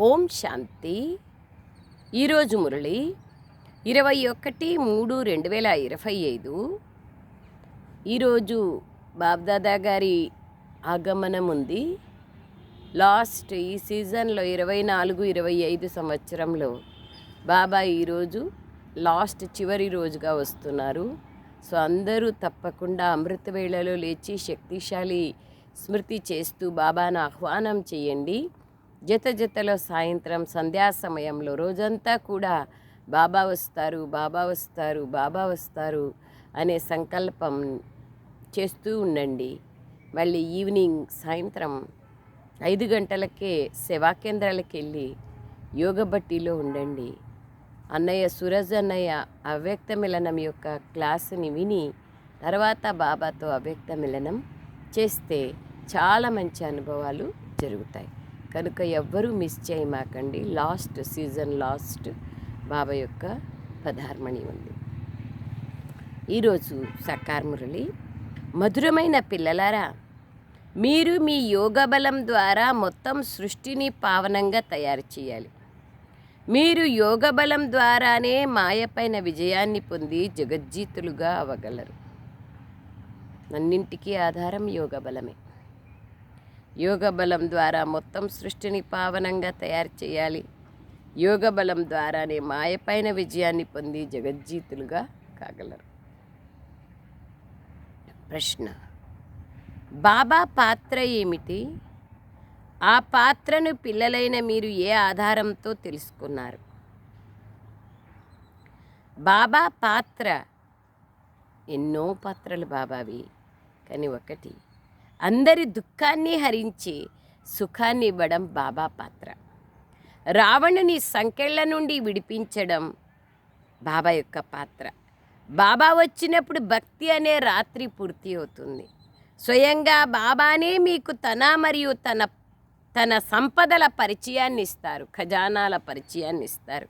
ఓం శాంతి. ఈరోజు మురళి 21/3/2025. ఈరోజు బాబ్దాదా గారి ఆగమనం ఉంది. లాస్ట్ ఈ సీజన్లో 24-25 సంవత్సరంలో బాబా ఈరోజు లాస్ట్ చివరి రోజుగా వస్తున్నారు. సో అందరూ తప్పకుండా అమృత వేళలో లేచి శక్తిశాలి స్మృతి చేస్తూ బాబాను ఆహ్వానం చేయండి. జతలో సాయంత్రం సంధ్యా సమయంలో రోజంతా కూడా బాబా వస్తారు, బాబా వస్తారు, బాబా వస్తారు అనే సంకల్పం చేస్తూ ఉండండి. మళ్ళీ ఈవినింగ్ సాయంత్రం 5 గంటలకే సేవా కేంద్రాలకు వెళ్ళి యోగ బట్టీలో ఉండండి. అన్నయ్య సూరజ్ అన్నయ్య అవ్యక్త మిలనం యొక్క క్లాసుని విని తర్వాత బాబాతో అవ్యక్త మిలనం చేస్తే చాలా మంచి అనుభవాలు జరుగుతాయి. కనుక ఎవ్వరూ మిస్ చేయమాకండి. లాస్ట్ సీజన్ లాస్ట్ బాబా యొక్క పదార్మణి ఉంది. ఈరోజు సకార్ మురళి. మధురమైన పిల్లలారా, మీరు మీ యోగ బలం ద్వారా మొత్తం సృష్టిని పావనంగా తయారు చేయాలి. మీరు యోగ బలం ద్వారానే మాయపైన విజయాన్ని పొంది జగజ్జీతులుగా అవ్వగలరు. అన్నింటికీ ఆధారం యోగ బలమే. యోగ బలం ద్వారా మొత్తం సృష్టిని పావనంగా తయారు చేయాలి. యోగ బలం ద్వారానే మాయపైన విజయాన్ని పొంది జగజ్జీతులుగా కాగలరు. ప్రశ్న: బాబా పాత్ర ఏమిటి? ఆ పాత్రను పిల్లలైన మీరు ఏ ఆధారంతో తెలుసుకున్నారు? బాబా పాత్ర ఎన్నో పాత్రలు బాబావి, కానీ ఒకటి అందరి దుఃఖాన్ని హరించి సుఖాన్ని ఇవ్వడం బాబా పాత్ర. రావణుని సంకెళ్ళ నుండి విడిపించడం బాబా యొక్క పాత్ర. బాబా వచ్చినప్పుడు భక్తి అనే రాత్రి పూర్తి అవుతుంది. స్వయంగా బాబానే మీకు తన మరియు తన సంపదల పరిచయాన్ని ఇస్తారు, ఖజానాల పరిచయాన్ని ఇస్తారు.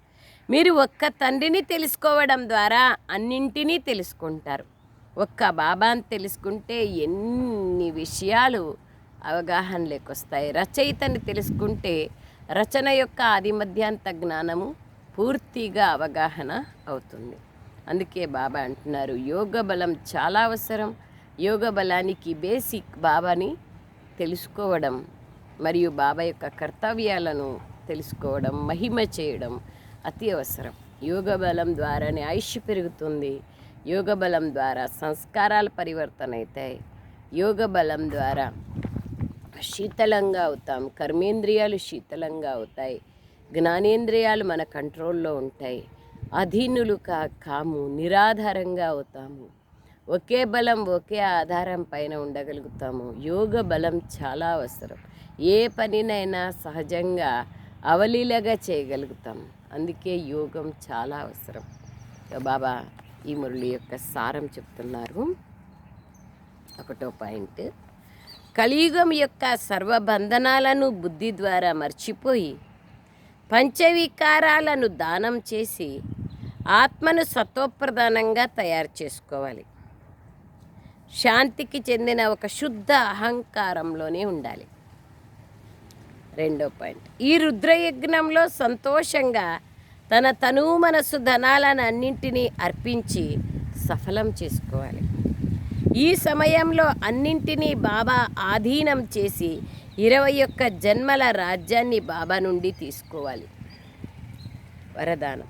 మీరు ఒక్క తండ్రిని తెలుసుకోవడం ద్వారా అన్నింటినీ తెలుసుకుంటారు. ఒక్క బాబాని తెలుసుకుంటే ఎన్ని విషయాలు అవగాహనలోకి వస్తాయి. రచయితని తెలుసుకుంటే రచన యొక్క ఆది మధ్యాంత జ్ఞానము పూర్తిగా అవగాహన అవుతుంది. అందుకే బాబా అంటున్నారు, యోగ బలం చాలా అవసరం. యోగ బలానికి బేసిక్ బాబాని తెలుసుకోవడం మరియు బాబా యొక్క కర్తవ్యాలను తెలుసుకోవడం, మహిమ చేయడం అతి అవసరం. యోగ బలం ద్వారానే ఆయుష్ పెరుగుతుంది. యోగ బలం ద్వారా సంస్కారాల పరివర్తన అవుతాయి. యోగ బలం ద్వారా శీతలంగా అవుతాం. కర్మేంద్రియాలు శీతలంగా అవుతాయి. జ్ఞానేంద్రియాలు మన కంట్రోల్లో ఉంటాయి. అధీనులు కాము, నిరాధారంగా అవుతాము. ఒకే బలం ఒకే ఆధారం పైన ఉండగలుగుతాము. యోగ బలం చాలా అవసరం. ఏ పనినైనా సహజంగా అవలీలగా చేయగలుగుతాం. అందుకే యోగం చాలా అవసరం. బాబా ఈ మురళి యొక్క సారం చెప్తున్నారు. 1వ పాయింట్: కలియుగం యొక్క సర్వబంధనాలను బుద్ధి ద్వారా మర్చిపోయి పంచవికారాలను దానం చేసి ఆత్మను సత్వప్రధానంగా తయారు చేసుకోవాలి. శాంతికి చెందిన ఒక శుద్ధ అహంకారంలోనే ఉండాలి. 2వ పాయింట్: ఈ రుద్రయజ్ఞంలో సంతోషంగా తన తను మనసు ధనాలను అన్నింటినీ అర్పించి సఫలం చేసుకోవాలి. ఈ సమయంలో అన్నింటినీ బాబా ఆధీనం చేసి 21 జన్మల రాజ్యాన్ని బాబా నుండి తీసుకోవాలి. వరదానం: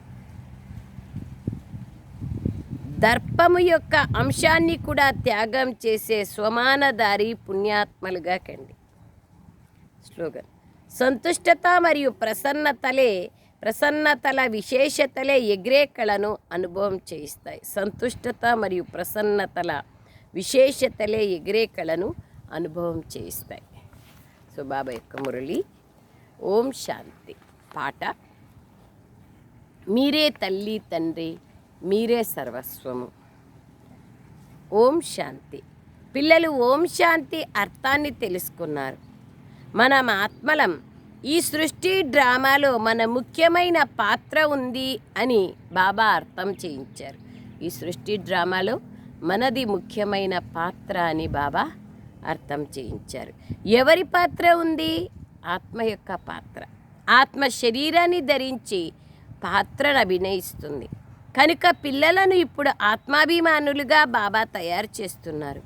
దర్పము యొక్క అంశాన్ని కూడా త్యాగం చేసే స్వమానదారి పుణ్యాత్మలుగా కండి. స్లోగన్: సంతుష్టత మరియు ప్రసన్నతల విశేషతలే ఎగిరే కళను అనుభవం చేయిస్తాయి. సంతుష్టత మరియు ప్రసన్నతల విశేషతలే ఎగిరే కళను అనుభవం చేయిస్తాయి. సో బాబా యొక్క మురళి. ఓం శాంతి. పాట: మీరే తల్లి తండ్రి, మీరే సర్వస్వము. ఓం శాంతి. పిల్లలు ఓం శాంతి అర్థాన్ని తెలుసుకున్నారు. మనం ఆత్మలం. ఈ సృష్టి డ్రామాలో మన ముఖ్యమైన పాత్ర ఉంది అని బాబా అర్థం చేయించారు. ఈ సృష్టి డ్రామాలో మనది ముఖ్యమైన పాత్ర అని బాబా అర్థం చేయించారు. ఎవరి పాత్ర ఉంది? ఆత్మ యొక్క పాత్ర. ఆత్మ శరీరాన్ని ధరించి పాత్రను అభినయిస్తుంది. కనుక పిల్లలను ఇప్పుడు ఆత్మాభిమానులుగా బాబా తయారు చేస్తున్నారు.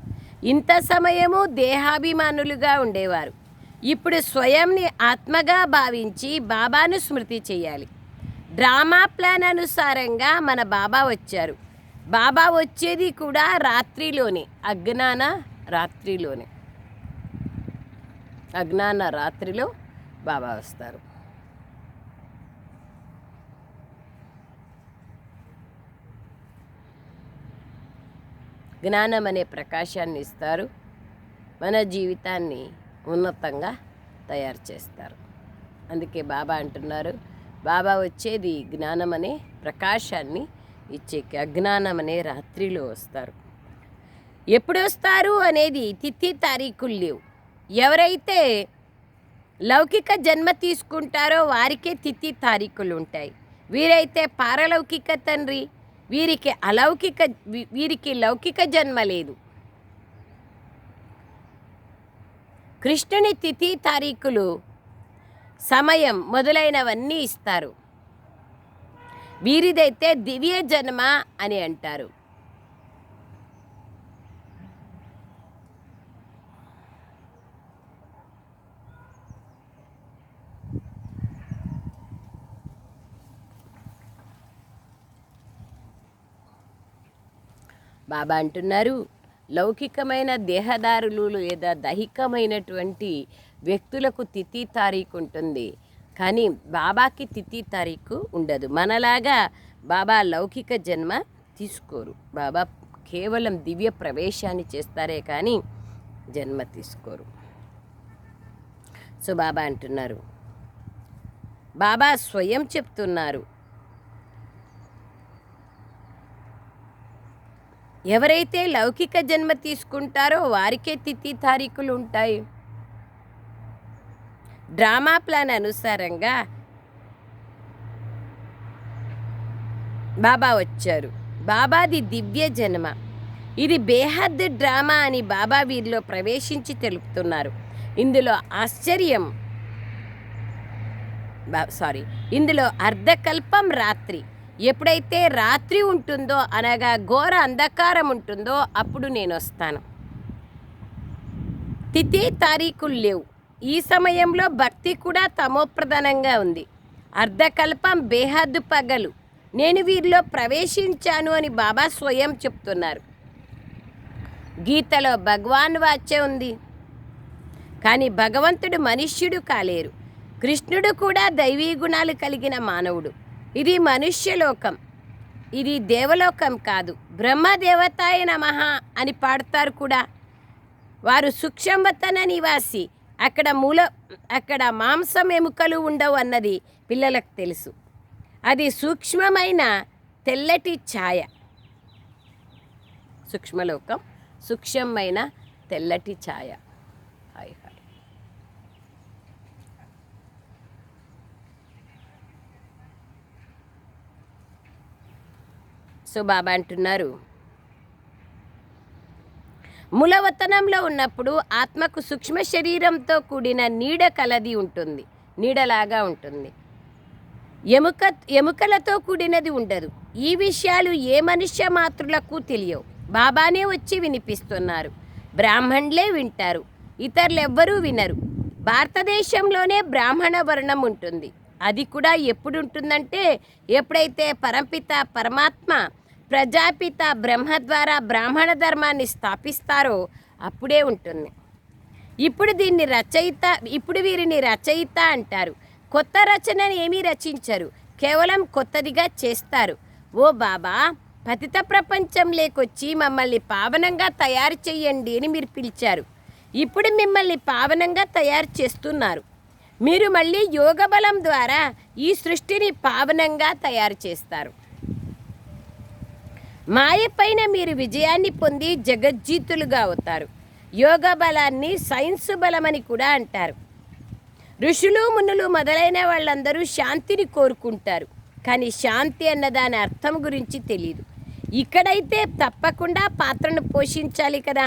ఇంత సమయము దేహాభిమానులుగా ఉండేవారు. ఇప్పుడు స్వయంని ఆత్మగా భావించి బాబాను స్మృతి చేయాలి. డ్రామా ప్లాన్ అనుసారంగా మన బాబా వచ్చారు. బాబా వచ్చేది కూడా రాత్రిలోనే, అజ్ఞాన రాత్రిలో బాబా వస్తారు. జ్ఞానం అనే ప్రకాశాన్ని ఇస్తారు. మన జీవితాన్ని ఉన్నతంగా తయారు చేస్తారు. అందుకే బాబా అంటున్నారు, బాబా వచ్చేది జ్ఞానం అనే ప్రకాశాన్ని ఇచ్చేకి, అజ్ఞానం అనే రాత్రిలో వస్తారు. ఎప్పుడు వస్తారు అనేది తిథి తారీఖులు లేవు. ఎవరైతే లౌకిక జన్మ తీసుకుంటారో వారికే తిథి తారీఖులు ఉంటాయి. వీరైతే పారలౌకిక తండ్రి, వీరికి లౌకిక జన్మ లేదు. కృష్ణుని తిథి తారీఖులు, సమయం మొదలైనవన్నీ ఇస్తారు. వీరిదైతే దివ్య జన్మ అని అంటారు. బాబా అంటున్నారు, లౌకికమైన దేహదారులు లేదా దైహికమైనటువంటి వ్యక్తులకు తిథి తారీఖు ఉంటుంది, కానీ బాబాకి తిథి తారీఖు ఉండదు. మనలాగా బాబా లౌకిక జన్మ తీసుకోరు. బాబా కేవలం దివ్య ప్రవేశాన్ని చేస్తారే కానీ జన్మ తీసుకోరు. సో బాబా అంటున్నారు, బాబా స్వయం చెప్తున్నారు, ఎవరైతే లౌకిక జన్మ తీసుకుంటారో వారికే తిథి తారీఖులు ఉంటాయి. డ్రామా ప్లాన్ అనుసారంగా బాబా వచ్చారు. బాబాది దివ్య జన్మ, ఇది బేహద్ డ్రామా అని బాబా వీరిలో ప్రవేశించి తెలుపుతున్నారు. ఇందులో అర్ధకల్పం రాత్రి. ఎప్పుడైతే రాత్రి ఉంటుందో అనగా ఘోర అంధకారం ఉంటుందో అప్పుడు నేను వస్తాను. తిథి తారీఖులు లేవు. ఈ సమయంలో భక్తి కూడా తమోప్రధానంగా ఉంది. అర్ధకల్పం బేహద్దు పగలు. నేను వీరిలో ప్రవేశించాను అని బాబా స్వయం చెప్తున్నారు. గీతలో భగవాన్ వాక్యం ఉంది, కానీ భగవంతుడు మనుష్యుడు కాలేరు. కృష్ణుడు కూడా దైవీ గుణాలు కలిగిన మానవుడు. ఇది మనుష్యలోకం, ఇది దేవలోకం కాదు. బ్రహ్మదేవతాయ నమః అని పాడతారు కూడా. వారు సూక్ష్మవతన నివాసి. అక్కడ మాంసం ఎముకలు ఉండవు అన్నది పిల్లలకు తెలుసు. అది సూక్ష్మమైన తెల్లటి ఛాయ. సూక్ష్మలోకం, సూక్ష్మమైన తెల్లటి ఛాయ. Hi hi. సో బాబా అంటున్నారు, మూలవతనంలో ఉన్నప్పుడు ఆత్మకు సూక్ష్మ శరీరంతో కూడిన నీడ కలది ఉంటుంది, నీడలాగా ఉంటుంది. ఎముకలతో కూడినది ఉండదు. ఈ విషయాలు ఏ మనుష్య మాతృలకు తెలియవు. బాబానే వచ్చి వినిపిస్తున్నారు. బ్రాహ్మణులే వింటారు, ఇతరులెవ్వరూ వినరు. భారతదేశంలోనే బ్రాహ్మణ వర్ణం ఉంటుంది. అది కూడా ఎప్పుడు ఉంటుందంటే ఎప్పుడైతే పరంపిత పరమాత్మ ప్రజాపిత బ్రహ్మ ద్వారా బ్రాహ్మణ ధర్మాన్ని స్థాపిస్తారో అప్పుడే ఉంటుంది. ఇప్పుడు వీరిని రచయిత అంటారు. కొత్త రచనని ఏమీ రచించరు, కేవలం కొత్తదిగా చేస్తారు. ఓ బాబా, పతిత ప్రపంచం లేకొచ్చి మమ్మల్ని పావనంగా తయారు చేయండి అని మీరు పిలిచారు. ఇప్పుడు మిమ్మల్ని పావనంగా తయారు చేస్తున్నారు. మీరు మళ్ళీ యోగ బలం ద్వారా ఈ సృష్టిని పావనంగా తయారు చేస్తారు. మాయ పైన మీరు విజయాన్ని పొంది జగజ్జీతులుగా అవుతారు. యోగ బలాన్ని సైన్స్ బలమని కూడా అంటారు. ఋషులు మునులు మొదలైన వాళ్ళందరూ శాంతిని కోరుకుంటారు, కానీ శాంతి అన్న దాని అర్థం గురించి తెలియదు. ఇక్కడైతే తప్పకుండా పాత్రను పోషించాలి కదా.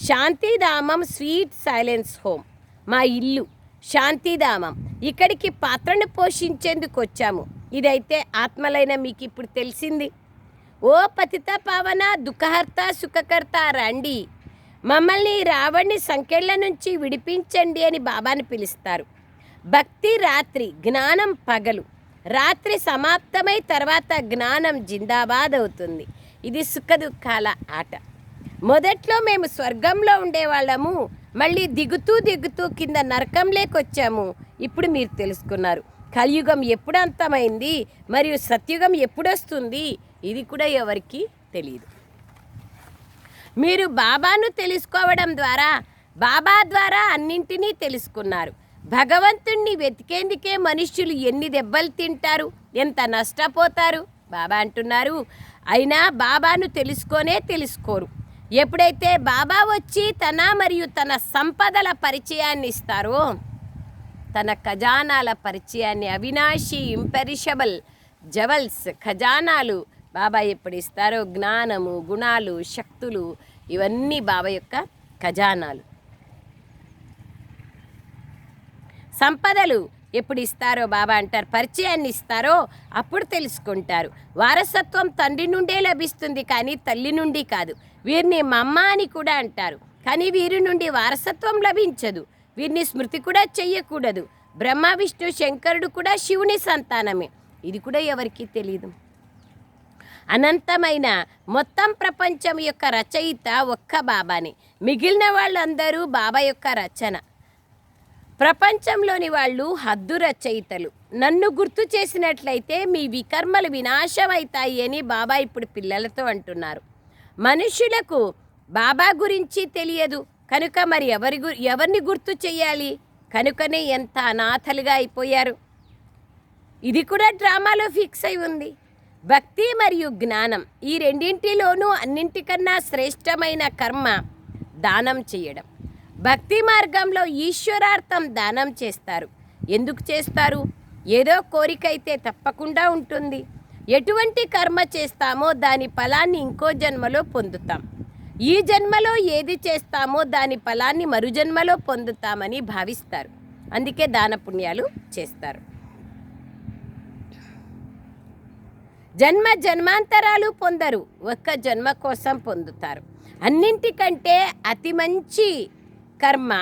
శాంతిధామం, స్వీట్ సైలెన్స్ హోమ్, మా ఇల్లు. శాంతిధామం. ఇక్కడికి పాత్రను పోషించేందుకు వచ్చాము. ఇదైతే ఆత్మలైన మీకు ఇప్పుడు తెలిసింది. ఓ పతిత పావన దుఃఖహర్త సుఖకర్త రండి, మమ్మల్ని రావణ్ణి సంకెళ్ళ నుంచి విడిపించండి అని బాబాని పిలుస్తారు. భక్తి రాత్రి, జ్ఞానం పగలు. రాత్రి సమాప్తమై తర్వాత జ్ఞానం జిందాబాద్ అవుతుంది. ఇది సుఖ దుఃఖాల ఆట. మొదట్లో మేము స్వర్గంలో ఉండేవాళ్ళము, మళ్ళీ దిగుతూ దిగుతూ కింద నరకంలోకి వచ్చాము. ఇప్పుడు మీరు తెలుసుకున్నారు కలియుగం ఎప్పుడు అంతమైంది మరియు సత్యుగం ఎప్పుడొస్తుంది, ఇది కూడా ఎవరికి తెలియదు. మీరు బాబాను తెలుసుకోవడం ద్వారా, బాబా ద్వారా అన్నింటినీ తెలుసుకున్నారు. భగవంతుణ్ణి వెతికేందుకే మనుష్యులు ఎన్ని దెబ్బలు తింటారు, ఎంత నష్టపోతారు. బాబా అంటున్నారు, అయినా బాబాను తెలుసుకోరు. ఎప్పుడైతే బాబా వచ్చి తన మరియు తన సంపదల పరిచయాన్ని ఇస్తారో, తన ఖజానాల పరిచయాన్ని, అవినాశి ఇంపెరిషబుల్ జవల్స్ ఖజానాలు బాబా ఎప్పుడు ఇస్తారో, జ్ఞానము, గుణాలు, శక్తులు, ఇవన్నీ బాబా యొక్క ఖజానాలు. సంపదలు ఎప్పుడు ఇస్తారో బాబా అంటారు, పరిచయాన్ని ఇస్తారో అప్పుడు తెలుసుకుంటారు. వారసత్వం తండ్రి నుండే లభిస్తుంది కానీ తల్లి నుండి కాదు. వీరిని మమ్మ అని కూడా అంటారు కానీ వీరి నుండి వారసత్వం లభించదు. వీరిని స్మృతి కూడా చెయ్యకూడదు. బ్రహ్మ విష్ణు శంకరుడు కూడా శివుని సంతానమే. ఇది కూడా ఎవరికి తెలియదు. అనంతమైన మొత్తం ప్రపంచం యొక్క రచయిత ఒక్క బాబానే. మిగిలిన వాళ్ళందరూ బాబా యొక్క రచన. ప్రపంచంలోని వాళ్ళు హద్దు రచయితలు. నన్ను గుర్తు చేసినట్లయితే మీ వికర్మలు వినాశమవుతాయి అని బాబా ఇప్పుడు పిల్లలతో అంటున్నారు. మనుషులకు బాబా గురించి తెలియదు కనుక మరి ఎవరిని గుర్తు చేయాలి? కనుకనే ఎంత అనాథలుగా అయిపోయారు. ఇది కూడా డ్రామాలో ఫిక్స్ అయి ఉంది. భక్తి మరియు జ్ఞానం, ఈ రెండింటిలోనూ అన్నింటికన్నా శ్రేష్టమైన కర్మ దానం చేయడం. భక్తి మార్గంలో ఈశ్వరార్థం దానం చేస్తారు. ఎందుకు చేస్తారు? ఏదో కోరిక అయితే తప్పకుండా ఉంటుంది. ఎటువంటి కర్మ చేస్తామో దాని ఫలాన్ని ఇంకో జన్మలో పొందుతాం. ఈ జన్మలో ఏది చేస్తామో దాని ఫలాన్ని మరు జన్మలో పొందుతామని భావిస్తారు. అందుకే దాన పుణ్యాలు చేస్తారు. జన్మ జన్మాంతరాలు పొందరు, ఒక్క జన్మ కోసం పొందుతారు. అన్నింటికంటే అతి మంచి కర్మ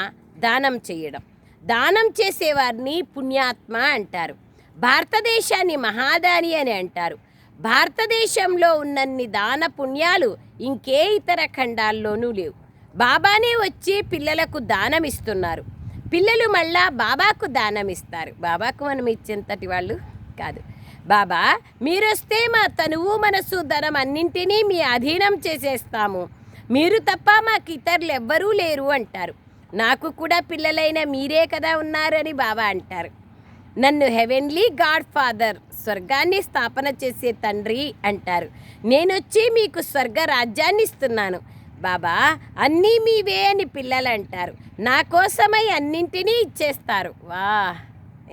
దానం చేయడం. దానం చేసేవారిని పుణ్యాత్మ అంటారు. భారతదేశాన్ని మహాదాని అని అంటారు. భారతదేశంలో ఉన్నన్ని దాన పుణ్యాలు ఇంకే ఇతర ఖండాల్లోనూ లేవు. బాబానే వచ్చి పిల్లలకు దానం ఇస్తున్నారు. పిల్లలు మళ్ళా బాబాకు దానం ఇస్తారు. బాబాకు మనం ఇచ్చేంతటి వాళ్ళు కాదు. బాబా మీరొస్తే మా తనువు మనసు ధనం అన్నింటినీ మీ అధీనం చేసేస్తాము, మీరు తప్ప మాకు ఇతరులు ఎవ్వరూ లేరు అంటారు. నాకు కూడా పిల్లలైన మీరే కదా ఉన్నారని బాబా అంటారు. నన్ను హెవెన్లీ గాడ్ ఫాదర్, స్వర్గాన్ని స్థాపన చేసే తండ్రి అంటారు. నేనొచ్చి మీకు స్వర్గ రాజ్యాన్ని ఇస్తున్నాను. బాబా అన్నీ మీవే అని పిల్లలు అంటారు. నా కోసమై అన్నింటినీ ఇచ్చేస్తారు. వా,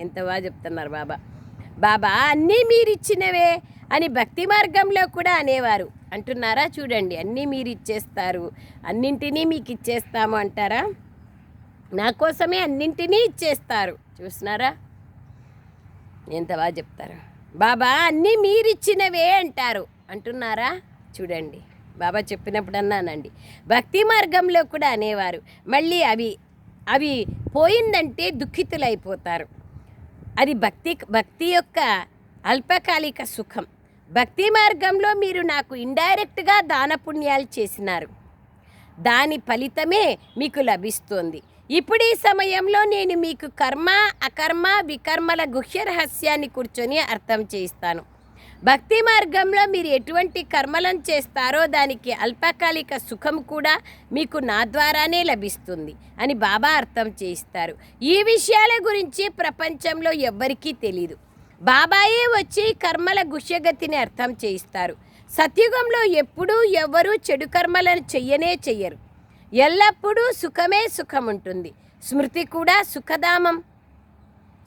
ఎంత బాగా చెప్తున్నారు బాబా. బాబా అన్నీ మీరిచ్చినవే అని భక్తి మార్గంలో కూడా అనేవారు. అంటున్నారా? చూడండి, అన్నీ మీరు ఇచ్చేస్తారు, అన్నింటినీ మీకు ఇచ్చేస్తాము అంటారా? నా కోసమే అన్నింటినీ ఇచ్చేస్తారు. చూస్తున్నారా ఎంత బాగా చెప్తారు. బాబా అన్నీ మీరిచ్చినవే అంటారు. అంటున్నారా? చూడండి, బాబా చెప్పినప్పుడు అన్నానండి. భక్తి మార్గంలో కూడా అనేవారు. మళ్ళీ అవి పోయిందంటే దుఃఖితులైపోతారు. అది భక్తి యొక్క అల్పకాలిక సుఖం. భక్తి మార్గంలో మీరు నాకు ఇండైరెక్ట్గా దాన పుణ్యాలు చేసినారు, దాని ఫలితమే మీకు లభిస్తోంది. ఇప్పుడు ఈ సమయంలో నేను మీకు కర్మ అకర్మ వికర్మల గుహ్య రహస్యాన్ని కూర్చొని అర్థం చేయిస్తాను. భక్తి మార్గంలో మీరు ఎటువంటి కర్మలను చేస్తారో దానికి అల్పకాలిక సుఖం కూడా మీకు నా ద్వారానే లభిస్తుంది అని బాబా అర్థం చేయిస్తారు. ఈ విషయాల గురించి ప్రపంచంలో ఎవ్వరికీ తెలీదు. బాబాయే వచ్చి కర్మల గుహ్యగతిని అర్థం చేయిస్తారు. సత్యుగంలో ఎప్పుడూ ఎవ్వరూ చెడు కర్మలను చెయ్యరు. ఎల్లప్పుడూ సుఖమే సుఖం ఉంటుంది. స్మృతి కూడా సుఖధామం,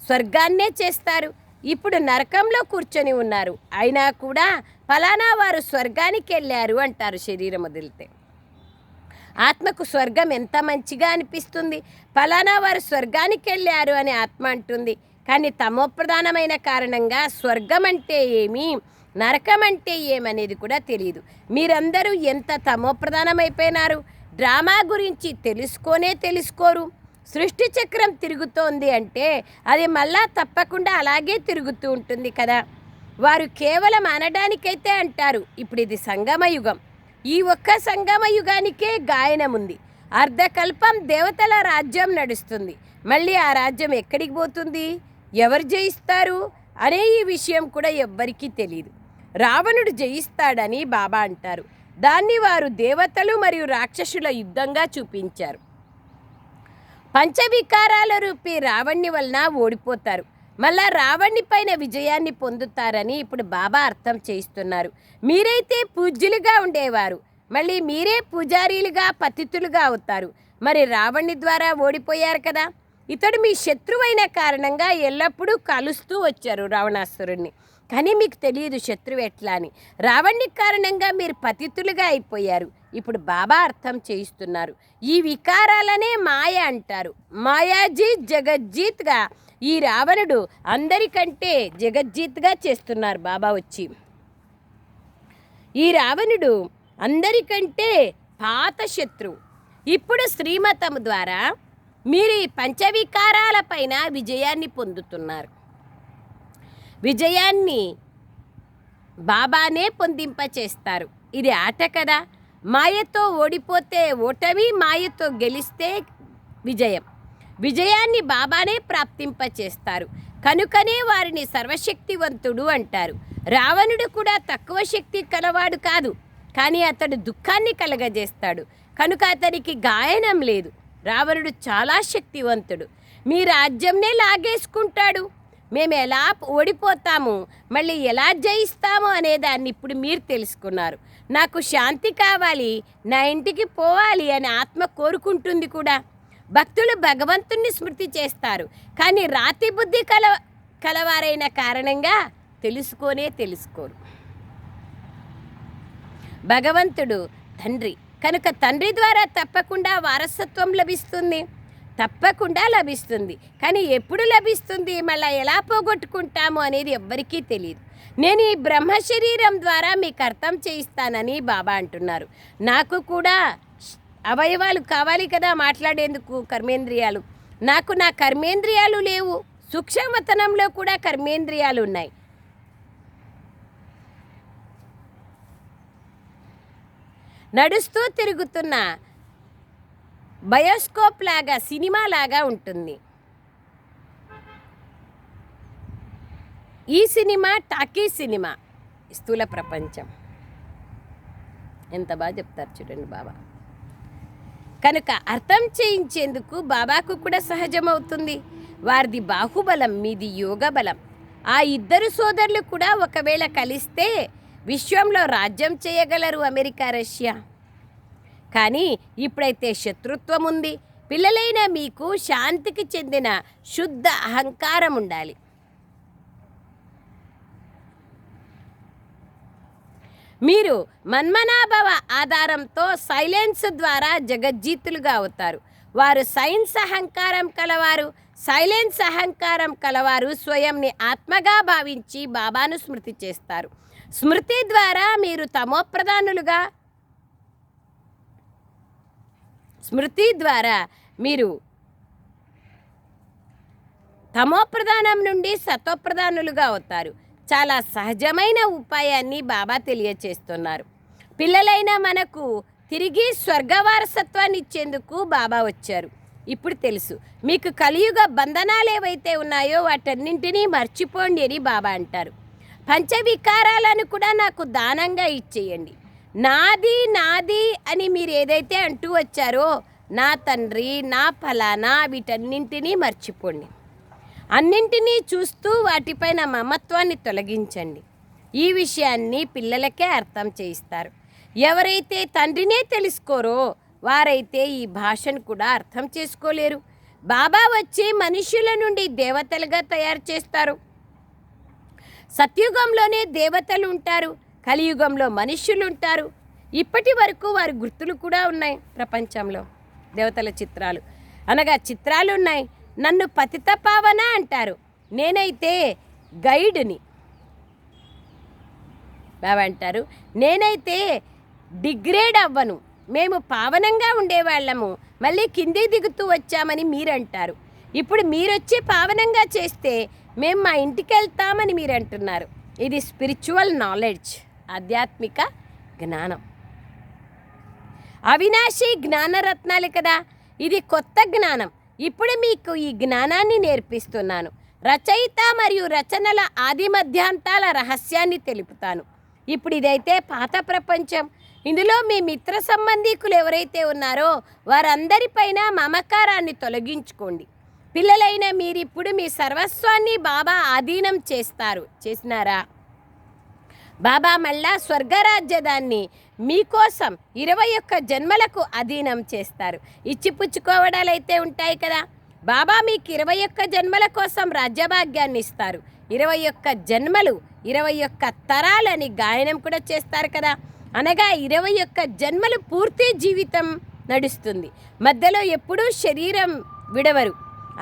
స్వర్గాన్నే చేస్తారు. ఇప్పుడు నరకంలో కూర్చొని ఉన్నారు, అయినా కూడా ఫలానా వారు స్వర్గానికి వెళ్ళారు అంటారు శరీరం వదిలితే. ఆత్మకు స్వర్గం ఎంత మంచిగా అనిపిస్తుంది, ఫలానా వారు స్వర్గానికి వెళ్ళారు అని ఆత్మ అంటుంది. కానీ తమోప్రధానమైన కారణంగా స్వర్గం అంటే ఏమి, నరకం అంటే ఏమనేది కూడా తెలియదు. మీరందరూ ఎంత తమోప్రధానమైపోయినారు. డ్రామా గురించి తెలుసుకోరు. సృష్టి చక్రం తిరుగుతోంది అంటే అది మళ్ళా తప్పకుండా అలాగే తిరుగుతూ ఉంటుంది కదా. వారు కేవలం అనడానికైతే అంటారు, ఇప్పుడు ఇది సంగమయుగం. ఈ ఒక్క సంగమయుగానికే గాయనం ఉంది. అర్ధకల్పం దేవతల రాజ్యం నడుస్తుంది. మళ్ళీ ఆ రాజ్యం ఎక్కడికి పోతుంది, ఎవరు జయిస్తారు అనే ఈ విషయం కూడా ఎవ్వరికీ తెలియదు. రావణుడు జయిస్తాడని బాబా అంటారు. దాన్ని వారు దేవతలు మరియు రాక్షసుల యుద్ధంగా చూపించారు. పంచవికారాల రూపీ రావణ్ణి వలన ఓడిపోతారు, మళ్ళా రావణ్ణి పైన విజయాన్ని పొందుతారని ఇప్పుడు బాబా అర్థం చేయిస్తున్నారు. మీరైతే పూజ్యులుగా ఉండేవారు, మళ్ళీ మీరే పూజారీలుగా పతితులుగా అవుతారు. మరి రావణ్ణి ద్వారా ఓడిపోయారు కదా. ఇతడు మీ శత్రువైన కారణంగా ఎల్లప్పుడూ కలుస్తూ వచ్చారు రావణాసురుణ్ణి. కానీ మీకు తెలియదు శత్రువు ఎట్లా అని. రావణ్ణి కారణంగా మీరు పతితులుగా అయిపోయారు. ఇప్పుడు బాబా అర్థం చేయిస్తున్నారు. ఈ వికారాలనే మాయ అంటారు. మాయాజీ జగజ్జీత్గా ఈ రావణుడు అందరికంటే జగజ్జీత్గా చేస్తున్నారు బాబా వచ్చి. ఈ రావణుడు అందరికంటే పాత శత్రువు. ఇప్పుడు శ్రీమతం ద్వారా మీరు ఈ పంచవికారాల పైన విజయాన్ని పొందుతున్నారు. విజయాన్ని బాబానే పొందింపచేస్తారు. ఇది ఆట కదా. మాయతో ఓడిపోతే ఓటమి, మాయతో గెలిస్తే విజయం. విజయాన్ని బాబానే ప్రాప్తింపచేస్తారు. కనుకనే వారిని సర్వశక్తివంతుడు అంటారు. రావణుడు కూడా తక్కువ శక్తి కలవాడు కాదు, కానీ అతడు దుఃఖాన్ని కలగజేస్తాడు. కనుక అతనికి గాయనం లేదు. రావణుడు చాలా శక్తివంతుడు. మీ రాజ్యంనే లాగేసుకుంటాడు. మేము ఎలా ఓడిపోతాము, మళ్ళీ ఎలా జయిస్తాము అనేదాన్ని ఇప్పుడు మీరు తెలుసుకున్నారు. నాకు శాంతి కావాలి, నా ఇంటికి పోవాలి అని ఆత్మ కోరుకుంటుంది కూడా. భక్తులు భగవంతుణ్ణి స్మృతి చేస్తారు, కానీ రాతి బుద్ధి కలవారైన కారణంగా తెలుసుకోరు. భగవంతుడు తండ్రి కనుక తండ్రి ద్వారా తప్పకుండా వారసత్వం తప్పకుండా లభిస్తుంది. కానీ ఎప్పుడు లభిస్తుంది, మళ్ళీ ఎలా పోగొట్టుకుంటాము అనేది ఎవ్వరికీ తెలియదు. నేను ఈ బ్రహ్మ శరీరం ద్వారా మీకు అర్థం చేయిస్తానని బాబా అంటున్నారు. నాకు కూడా అవయవాలు కావాలి కదా మాట్లాడేందుకు, కర్మేంద్రియాలు. నాకు నా కర్మేంద్రియాలు లేవు. సూక్ష్మతనంలో కూడా కర్మేంద్రియాలు ఉన్నాయి. నడుస్తూ తిరుగుతున్న బయోస్కోప్ లాగా, సినిమా లాగా ఉంటుంది. ఈ సినిమా టాకీ సినిమా, స్థూల ప్రపంచం. ఎంత బాగా చెప్తారు చూడండి బాబా. కనుక అర్థం చేయించేందుకు బాబాకు కూడా సహజమవుతుంది. వారిది బాహుబలం, మీది యోగ బలం. ఆ ఇద్దరు సోదరులు కూడా ఒకవేళ కలిస్తే విశ్వంలో రాజ్యం చేయగలరు, అమెరికా, రష్యా. కానీ ఇప్పుడైతే శత్రుత్వం ఉంది. పిల్లలైన మీకు శాంతికి చెందిన శుద్ధ అహంకారం ఉండాలి. మీరు మన్మనాభవ ఆధారంతో సైలెన్స్ ద్వారా జగజ్జీతులుగా అవుతారు. వారు సైన్స్ అహంకారం కలవారు. సైలెన్స్ అహంకారం కలవారు స్వయంని ఆత్మగా భావించి బాబాను స్మృతి చేస్తారు. స్మృతి ద్వారా మీరు తమోప్రధానం నుండి సతోప్రధానులుగా అవుతారు. చాలా సహజమైన ఉపాయాన్ని బాబా తెలియచేస్తున్నారు. పిల్లలైన మనకు తిరిగి స్వర్గవారసత్వాన్ని ఇచ్చేందుకు బాబా వచ్చారు. ఇప్పుడు తెలుసు మీకు కలియుగ బంధనాలు ఏవైతే ఉన్నాయో వాటన్నింటినీ మర్చిపోండి అని బాబా అంటారు. పంచవికారాలను కూడా నాకు దానంగా ఇచ్చేయండి. నాది నాది అని మీరు ఏదైతే అంటూ వచ్చారో, నా తండ్రి, నా ఫలానా, వీటన్నింటినీ మర్చిపోండి. అన్నింటినీ చూస్తూ వాటిపైన మమత్వాన్ని తొలగించండి. ఈ విషయాన్ని పిల్లలకే అర్థం చేయిస్తారు. ఎవరైతే తండ్రినే తెలుసుకోరో వారైతే ఈ భాషను కూడా అర్థం చేసుకోలేరు. బాబా వచ్చి మనుషుల నుండి దేవతలుగా తయారు చేస్తారు. సత్యుగంలోనే దేవతలు ఉంటారు, కలియుగంలో మనుష్యులు ఉంటారు. ఇప్పటి వరకు వారి గుర్తులు కూడా ఉన్నాయి. ప్రపంచంలో దేవతల చిత్రాలు అనగా చిత్రాలు ఉన్నాయి. నన్ను పతిత పావన అంటారు, నేనైతే గైడ్ని. బాబా అంటారు, నేనైతే డిగ్రేడ్ అవ్వను, మేము పావనంగా ఉండేవాళ్ళము, మళ్ళీ కింది దిగుతూ వచ్చామని మీరంటారు. ఇప్పుడు మీరొచ్చి పావనంగా చేస్తే మేము మా ఇంటికి వెళ్తామని మీరు అంటున్నారు. ఇది స్పిరిచువల్ నాలెడ్జ్, ఆధ్యాత్మిక జ్ఞానం, అవినాశి జ్ఞానరత్నాలు కదా. ఇది కొత్త జ్ఞానం. ఇప్పుడు మీకు ఈ జ్ఞానాన్ని నేర్పిస్తున్నాను. రచయిత మరియు రచనల ఆది మధ్యాంతాల రహస్యాన్ని తెలుపుతాను. ఇప్పుడు ఇదైతే పాత ప్రపంచం. ఇందులో మీ మిత్ర సంబంధీకులు ఎవరైతే ఉన్నారో వారందరిపైన మమకారాన్ని తొలగించుకోండి. పిల్లలైన మీరిప్పుడు మీ సర్వస్వాన్ని బాబా ఆధీనం చేసినారా? బాబా మళ్ళా స్వర్గరాజ్యదాన్ని మీకోసం 21 జన్మలకు అధీనం చేస్తారు. ఇచ్చిపుచ్చుకోవడాలు అయితే ఉంటాయి కదా. బాబా మీకు 21 జన్మల కోసం రాజ్యభాగ్యాన్ని ఇస్తారు. 21 జన్మలు 21 తరాలని గాయనం కూడా చేస్తారు కదా. అనగా 21 జన్మలు పూర్తి జీవితం నడుస్తుంది. మధ్యలో ఎప్పుడూ శరీరం విడవరు,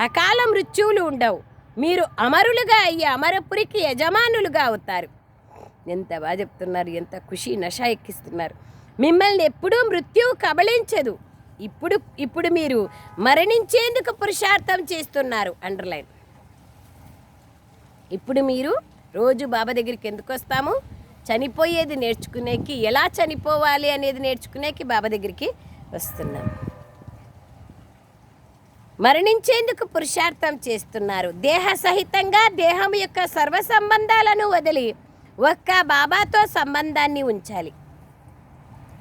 అకాల మృత్యువులు ఉండవు. మీరు అమరులుగా అయ్యి అమరపురికి యజమానులుగా అవుతారు. ఎంత బాగా చెప్తున్నారు, ఎంత ఖుషి నష ఎక్కిస్తున్నారు. మిమ్మల్ని ఎప్పుడూ మృత్యువు కబళించదు. ఇప్పుడు మీరు మరణించేందుకు పురుషార్థం చేస్తున్నారు. అండర్లైన్. ఇప్పుడు మీరు రోజు బాబా దగ్గరికి ఎందుకు వస్తాము? చనిపోయేది నేర్చుకునేకి, ఎలా చనిపోవాలి అనేది నేర్చుకునేకి బాబా దగ్గరికి వస్తున్నాం. మరణించేందుకు పురుషార్థం చేస్తున్నారు. దేహ సహితంగా దేహం యొక్క సర్వ సంబంధాలను వదిలి ఒక్క బాబాతో సంబంధాన్ని ఉంచాలి.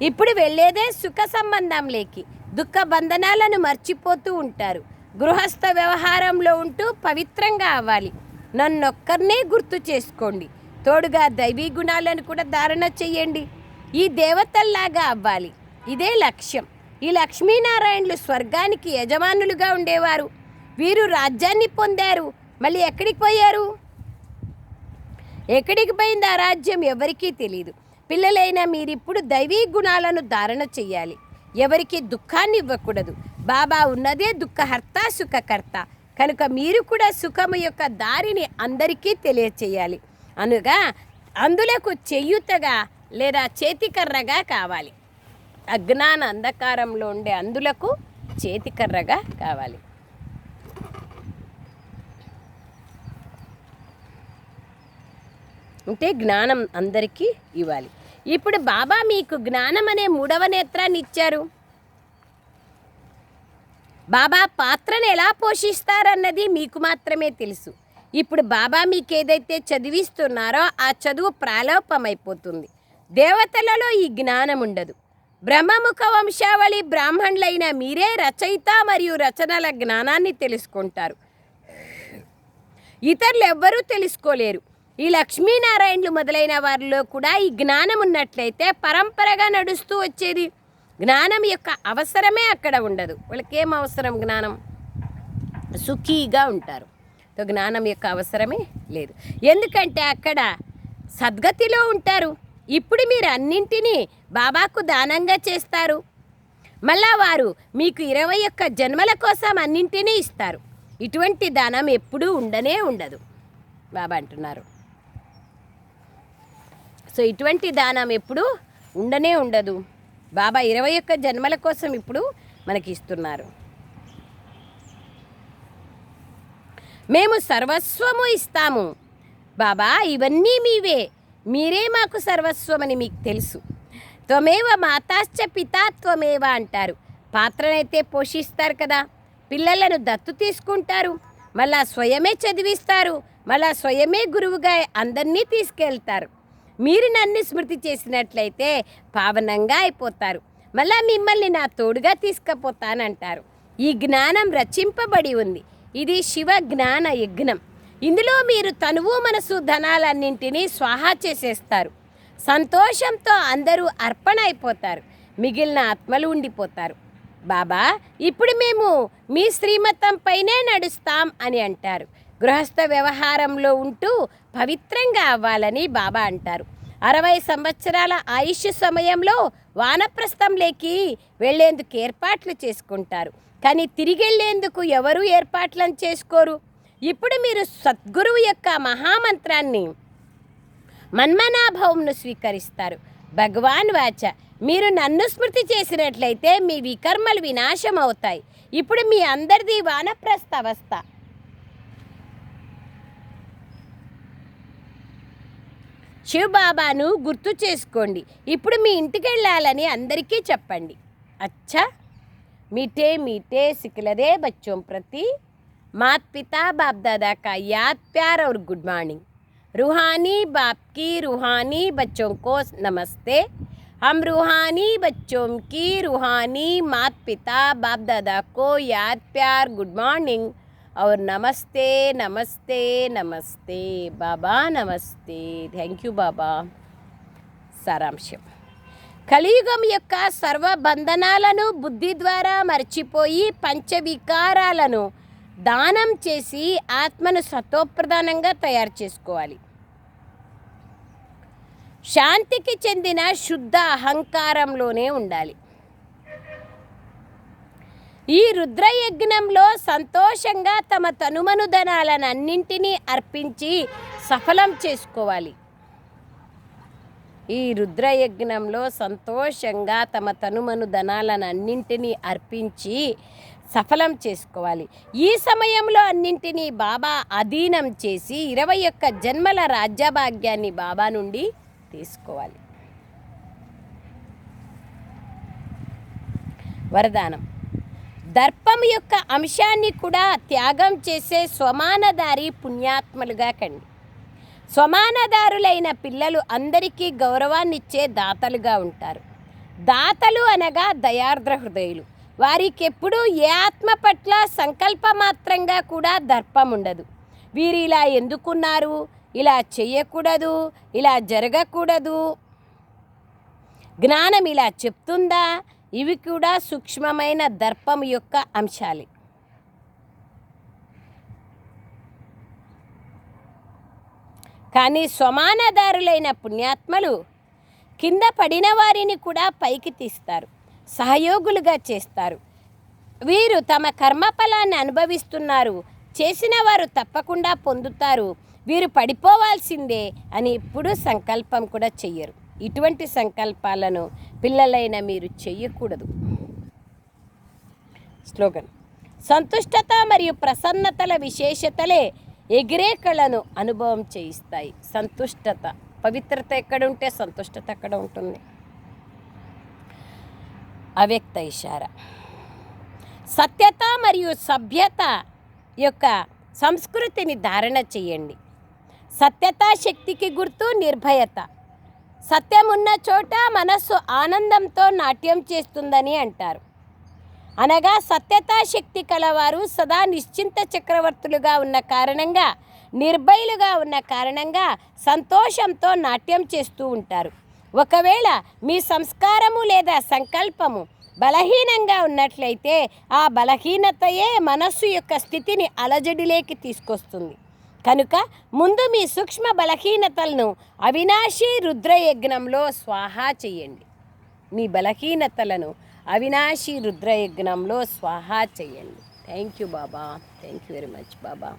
ఇప్పుడు వెళ్ళేదే సుఖ సంబంధంలోకి. దుఃఖ బంధనాలను మర్చిపోతూ ఉంటారు. గృహస్థ వ్యవహారంలో ఉంటూ పవిత్రంగా అవ్వాలి. నన్నొక్కరినే గుర్తు చేసుకోండి. తోడుగా దైవీ గుణాలను కూడా ధారణ చెయ్యండి. ఈ దేవతల్లాగా అవ్వాలి. ఇదే లక్ష్యం. ఈ లక్ష్మీనారాయణులు స్వర్గానికి యజమానులుగా ఉండేవారు. వీరు రాజ్యాన్ని పొందారు. మళ్ళీ ఎక్కడికి పోయారు? ఎక్కడికి పోయింది ఆ రాజ్యం? ఎవరికీ తెలియదు. పిల్లలైన మీరిప్పుడు దైవీ గుణాలను ధారణ చెయ్యాలి. ఎవరికి దుఃఖాన్ని ఇవ్వకూడదు. బాబా ఉన్నదే దుఃఖహర్త సుఖకర్త. కనుక మీరు కూడా సుఖము యొక్క దారిని అందరికీ తెలియచేయాలి. అనగా అందులకు చేయూతగా లేదా చేతికర్రగా కావాలి. అజ్ఞాన అంధకారంలో ఉండే అందులకు చేతికర్రగా కావాలి. అంటే జ్ఞానం అందరికీ ఇవ్వాలి. ఇప్పుడు బాబా మీకు జ్ఞానం అనే 3వ నేత్రాన్ని ఇచ్చారు. బాబా పాత్రను ఎలా పోషిస్తారన్నది మీకు మాత్రమే తెలుసు. ఇప్పుడు బాబా మీకు ఏదైతే చదివిస్తున్నారో ఆ చదువు ప్రాలోపమైపోతుంది. దేవతలలో ఈ జ్ఞానం ఉండదు. బ్రహ్మముఖ వంశావళి బ్రాహ్మణులైన మీరే రచయిత మరియు రచనల జ్ఞానాన్ని తెలుసుకుంటారు. ఇతరులు ఎవ్వరూ తెలుసుకోలేరు. ఈ లక్ష్మీనారాయణులు మొదలైన వారిలో కూడా ఈ జ్ఞానం ఉన్నట్లయితే పరంపరగా నడుస్తూ వచ్చేది. జ్ఞానం యొక్క అవసరమే అక్కడ ఉండదు. వాళ్ళకి ఏం అవసరం? జ్ఞానం సుఖీగా ఉంటారు. జ్ఞానం యొక్క అవసరమే లేదు. ఎందుకంటే అక్కడ సద్గతిలో ఉంటారు. ఇప్పుడు మీరు అన్నింటినీ బాబాకు దానంగా చేస్తారు. మళ్ళా వారు మీకు 21 జన్మల కోసం అన్నింటినీ ఇస్తారు. ఇటువంటి దానం ఎప్పుడూ ఉండనే ఉండదు బాబా అంటున్నారు. సో ఇటువంటి దానం ఎప్పుడు ఉండనే ఉండదు. బాబా 21 జన్మల కోసం ఇప్పుడు మనకి ఇస్తున్నారు. మేము సర్వస్వము ఇస్తాము. బాబా ఇవన్నీ మీవే, మీరే మాకు సర్వస్వమని మీకు తెలుసు. త్వమేవ మాతాశ్చ పితా త్వమేవ అంటారు. పాత్రనైతే పోషిస్తారు కదా, పిల్లలను దత్తు తీసుకుంటారు, మళ్ళా స్వయమే చదివిస్తారు, మళ్ళా స్వయమే గురువుగా అందరినీ తీసుకెళ్తారు. మీరు నన్ను స్మృతి చేసినట్లయితే పావనంగా అయిపోతారు. మళ్ళా మిమ్మల్ని నా తోడుగా తీసుకుపోతానంటారు. ఈ జ్ఞానం రచింపబడి ఉంది. ఇది శివ జ్ఞాన యజ్ఞం. ఇందులో మీరు తనువు మనసు ధనాలన్నింటినీ స్వాహా చేసేస్తారు. సంతోషంతో అందరూ అర్పణ అయిపోతారు. మిగిలిన ఆత్మలు ఉండిపోతారు. బాబా ఇప్పుడు మేము మీ శ్రీమతంపైనే నడుస్తాం అని అంటారు. గృహస్థ వ్యవహారంలో ఉంటూ పవిత్రంగా అవ్వాలని బాబా అంటారు. 60 సంవత్సరాల ఆయుష్ సమయంలో వానప్రస్థంలోకి వెళ్ళేందుకు ఏర్పాట్లు చేసుకుంటారు. కానీ తిరిగి వెళ్ళేందుకు ఎవరు ఏర్పాట్లను చేసుకోరు. ఇప్పుడు మీరు సద్గురువు యొక్క మహామంత్రాన్ని మన్మనాభవంను స్వీకరిస్తారు. భగవాన్ వాచ, మీరు నన్ను స్మృతి చేసినట్లయితే మీ వికర్మలు వినాశం అవుతాయి. ఇప్పుడు మీ అందరిది వానప్రస్థ అవస్థ. శివబాబాను గుర్తు చేసుకోండి. ఇప్పుడు మీ ఇంటికి వెళ్ళాలని అందరికీ చెప్పండి. అచ్చా, मीठे मीठे सिखलरे बच्चों प्रति माता पिता बाप दादा का याद प्यार और गुड मॉर्निंग। रूहानी बाप की रूहानी बच्चों को नमस्ते। हम रूहानी बच्चों की रूहानी माता पिता बाप दादा को याद प्यार गुड मॉर्निंग और नमस्ते नमस्ते नमस्ते बाबा नमस्ते। थैंक यू बाबा। సారాంశం: కలియుగం యొక్క సర్వబంధనాలను బుద్ధి ద్వారా మర్చిపోయి పంచవికారాలను దానం చేసి ఆత్మను సతోప్రధానంగా తయారు చేసుకోవాలి. శాంతికి చెందిన శుద్ధ అహంకారంలోనే ఉండాలి. ఈ రుద్రయజ్ఞంలో సంతోషంగా తమ తనుమనుధనాలన్నింటినీ అర్పించి సఫలం చేసుకోవాలి. ఈ రుద్రయజ్ఞంలో సంతోషంగా తమ తనుమను ధనాలన్నింటినీ అర్పించి సఫలం చేసుకోవాలి. ఈ సమయంలో అన్నింటినీ బాబా అధీనం చేసి 21 జన్మల రాజ్యభాగ్యాన్ని బాబా నుండి తీసుకోవాలి. వరదానం: దర్పం యొక్క అంశాన్ని కూడా త్యాగం చేసే స్వమానదారి పుణ్యాత్మలుగా కండి. స్వమానదారులైన పిల్లలు అందరికీ గౌరవాన్నిచ్చే దాతలుగా ఉంటారు. దాతలు అనగా దయార్ద్ర హృదయులు. వారికి ఎప్పుడూ ఏ ఆత్మ పట్ల సంకల్పమాత్రంగా కూడా దర్పం ఉండదు. వీరు ఇలా ఎందుకున్నారు, ఇలా చెయ్యకూడదు, ఇలా జరగకూడదు, జ్ఞానం ఇలా చెప్తుందా, ఇవి కూడా సూక్ష్మమైన దర్పం యొక్క అంశాలే. కానీ సమానదారులైన పుణ్యాత్మలు కింద పడిన వారిని కూడా పైకి తీస్తారు, సహయోగులుగా చేస్తారు. వీరు తమ కర్మఫలాన్ని అనుభవిస్తున్నారు, చేసిన వారు తప్పకుండా పొందుతారు, వీరు పడిపోవాల్సిందే అని ఇప్పుడు సంకల్పం కూడా చెయ్యరు. ఇటువంటి సంకల్పాలను పిల్లలైన మీరు చెయ్యకూడదు. స్లోగన్: సంతుష్టత మరియు ప్రసన్నతల విశేషతలే ఎగిరే కళను అనుభవం చేయిస్తాయి. సంతుష్టత, పవిత్రత ఎక్కడుంటే సంతుష్టత అక్కడ ఉంటుంది. అవ్యక్త ఇషారా: సత్యత మరియు సభ్యత యొక్క సంస్కృతిని ధారణ చేయండి. సత్యతా శక్తికి గుర్తు నిర్భయత. సత్యం ఉన్న చోట మనస్సు ఆనందంతో నాట్యం చేస్తుందని అంటారు. అనగా సత్యతా శక్తి కలవారు సదా నిశ్చింత చక్రవర్తులుగా ఉన్న కారణంగా, నిర్భయులుగా ఉన్న కారణంగా సంతోషంతో నాట్యం చేస్తూ ఉంటారు. ఒకవేళ మీ సంస్కారము లేదా సంకల్పము బలహీనంగా ఉన్నట్లయితే ఆ బలహీనతయే మనస్సు యొక్క స్థితిని అలజడిలోకి తీసుకొస్తుంది. కనుక ముందు మీ సూక్ష్మ బలహీనతలను అవినాశి రుద్రయజ్ఞంలో స్వాహా చేయండి. మీ బలహీనతలను అవినాశి రుద్రయజ్ఞంలో స్వాహా చేయండి. Thank you Baba. Thank you very much Baba.